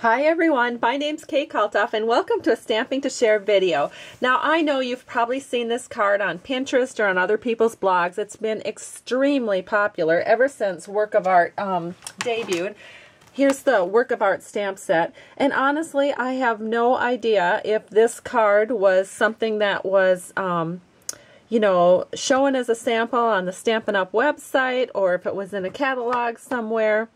Hi everyone, my name's Kay Kalthoff and welcome to a Stamping to Share video. Now I know you've probably seen this card on Pinterest or on other people's blogs. It's been extremely popular ever since Work of Art debuted. Here's the Work of Art stamp set, and honestly I have no idea if this card was something that was you know, shown as a sample on the Stampin' Up website, or if it was in a catalog somewhere,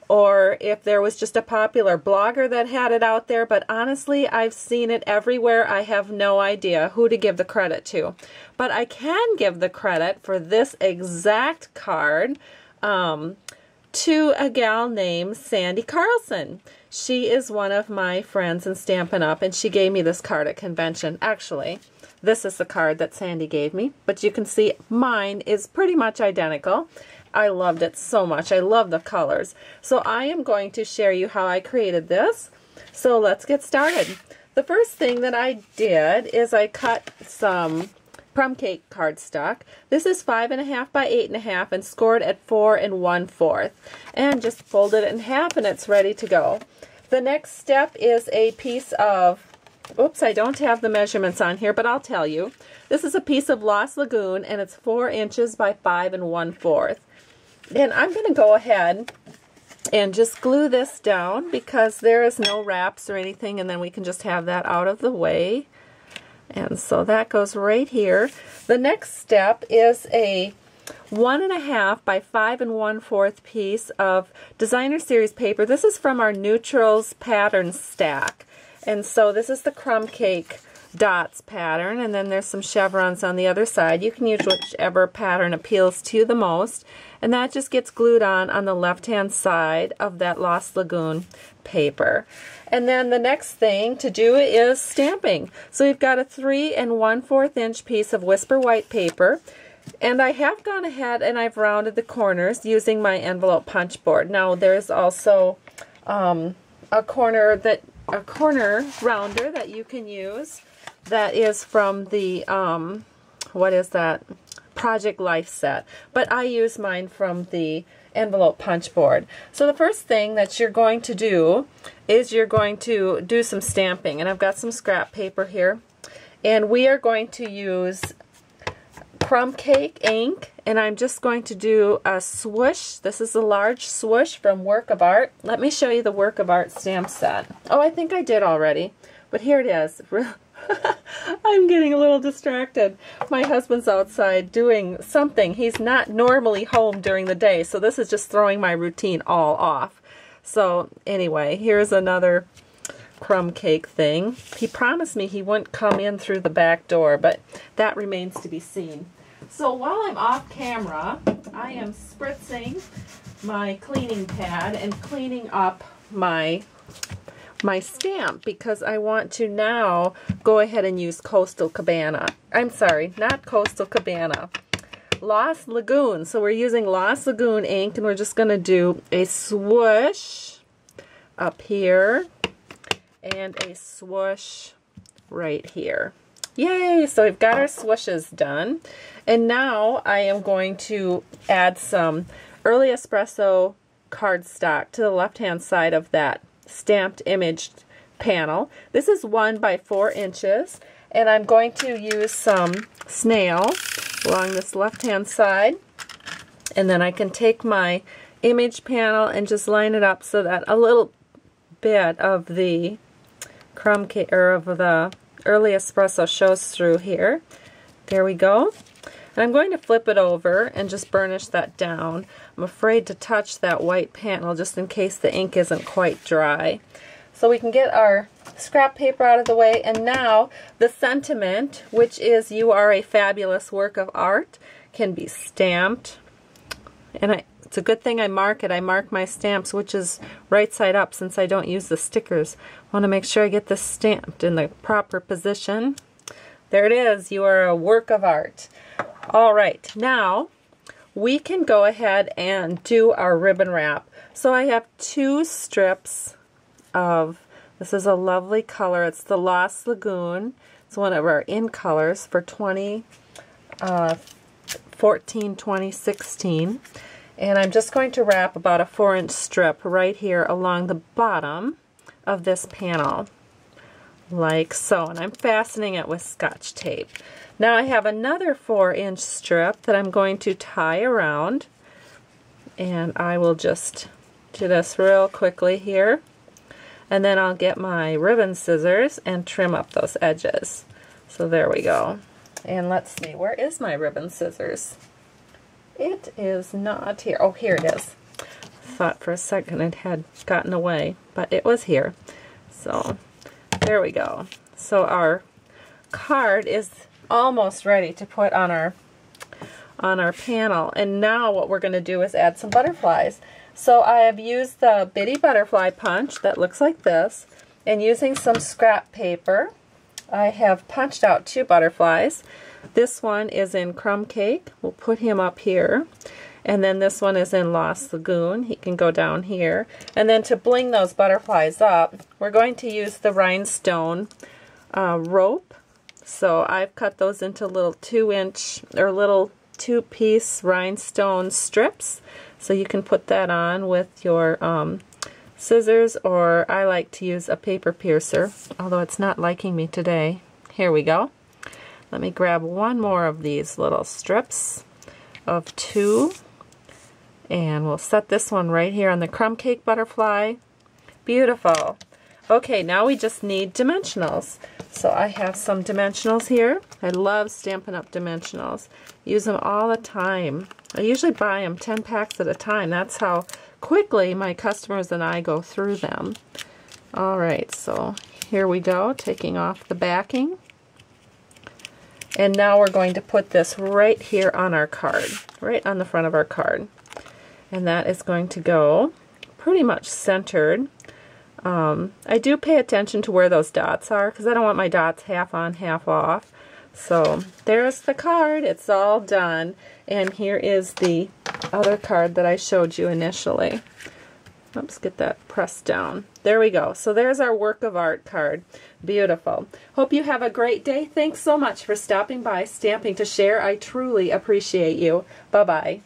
or if there was just a popular blogger that had it out there. But honestly, I've seen it everywhere. I have no idea who to give the credit to. But I can give the credit for this exact card to a gal named Sandy Carlson. She is one of my friends in Stampin' Up, and she gave me this card at convention. Actually, this is the card that Sandy gave me, but you can see mine is pretty much identical. I loved it so much. I love the colors. So I am going to share you how I created this. So let's get started. The first thing that I did is I cut some crumb cake cardstock. This is 5.5 by 8.5 and scored at 4 1/4. And just folded it in half and it's ready to go. The next step is a piece of, oops, I don't have the measurements on here, but I'll tell you. This is a piece of Lost Lagoon and it's 4 inches by 5 1/4. And I'm going to go ahead and just glue this down because there is no wraps or anything, and then we can just have that out of the way. And so that goes right here. The next step is a 1.5 by 5 1/4 piece of Designer Series paper. This is from our Neutrals pattern stack. And so this is the crumb cake dots pattern, and then there's some chevrons on the other side. You can use whichever pattern appeals to you the most, and that just gets glued on the left hand side of that Lost Lagoon paper. And then the next thing to do is stamping. So we've got a 3 1/4 inch piece of Whisper White paper, and I have gone ahead and I've rounded the corners using my envelope punch board. Now there's also a corner rounder that you can use. That is from the, what is that? Project Life set. But I use mine from the envelope punch board. So the first thing that you're going to do is you're going to do some stamping. And I've got some scrap paper here. And we are going to use crumb cake ink. And I'm just going to do a swoosh. This is a large swoosh from Work of Art. Let me show you the Work of Art stamp set. Oh, I think I did already. But here it is. I'm getting a little distracted. My husband's outside doing something. He's not normally home during the day, so this is just throwing my routine all off. So anyway, here's another crumb cake thing. He promised me he wouldn't come in through the back door, but that remains to be seen. So while I'm off camera, I am spritzing my cleaning pad and cleaning up my stamp because I want to now go ahead and use Coastal Cabana. I'm sorry, not Coastal Cabana. Lost Lagoon. So we're using Lost Lagoon ink, and we're just going to do a swoosh up here and a swoosh right here. Yay! So we've got our swooshes done. And now I am going to add some Early Espresso cardstock to the left-hand side of that stamped imaged panel. This is 1 by 4 inches, and I'm going to use some snail along this left hand side, and then I can take my image panel and just line it up so that a little bit of the crumb cake or of the Early Espresso shows through here. There we go. And I'm going to flip it over and just burnish that down. I'm afraid to touch that white panel just in case the ink isn't quite dry. So we can get our scrap paper out of the way, and now the sentiment, which is "You are a fabulous work of art," can be stamped. And it's a good thing I mark it. I mark my stamps, which is right side up since I don't use the stickers. I want to make sure I get this stamped in the proper position. There it is. You are a work of art. All right, now we can go ahead and do our ribbon wrap. So I have 2 strips of, this is a lovely color. It's the Lost Lagoon. It's one of our in colors for 2014-2016. And I'm just going to wrap about a 4-inch strip right here along the bottom of this panel, like so, and I'm fastening it with Scotch tape. Now I have another 4-inch strip that I'm going to tie around, and I will just do this real quickly here, and then I'll get my ribbon scissors and trim up those edges. So there we go. And let's see, where is my ribbon scissors? It is not here. Oh, here it is. Thought for a second it had gotten away, but it was here. So there we go. So our card is almost ready to put on our panel, and now what we're going to do is add some butterflies. So I have used the Bitty Butterfly Punch that looks like this, and using some scrap paper I have punched out 2 butterflies. This one is in Crumb Cake. We'll put him up here. And then this one is in Lost Lagoon. He can go down here. And then to bling those butterflies up, we're going to use the rhinestone rope. So I've cut those into little 2-inch or little 2-piece rhinestone strips. So you can put that on with your scissors, or I like to use a paper piercer, although it's not liking me today. Here we go. Let me grab one more of these little strips of 2. And we'll set this one right here on the crumb cake butterfly. Beautiful. Okay, now we just need dimensionals. So I have some dimensionals here. I love Stampin' Up! Dimensionals. Use them all the time. I usually buy them 10 packs at a time. That's how quickly my customers and I go through them. Alright, so here we go, taking off the backing. And now we're going to put this right here on our card, right on the front of our card. And that is going to go pretty much centered. I do pay attention to where those dots are because I don't want my dots half on, half off. So there's the card. It's all done. And here is the other card that I showed you initially. Oops, get that pressed down. There we go. So there's our work of art card. Beautiful. Hope you have a great day. Thanks so much for stopping by Stamping to Share. I truly appreciate you. Bye-bye.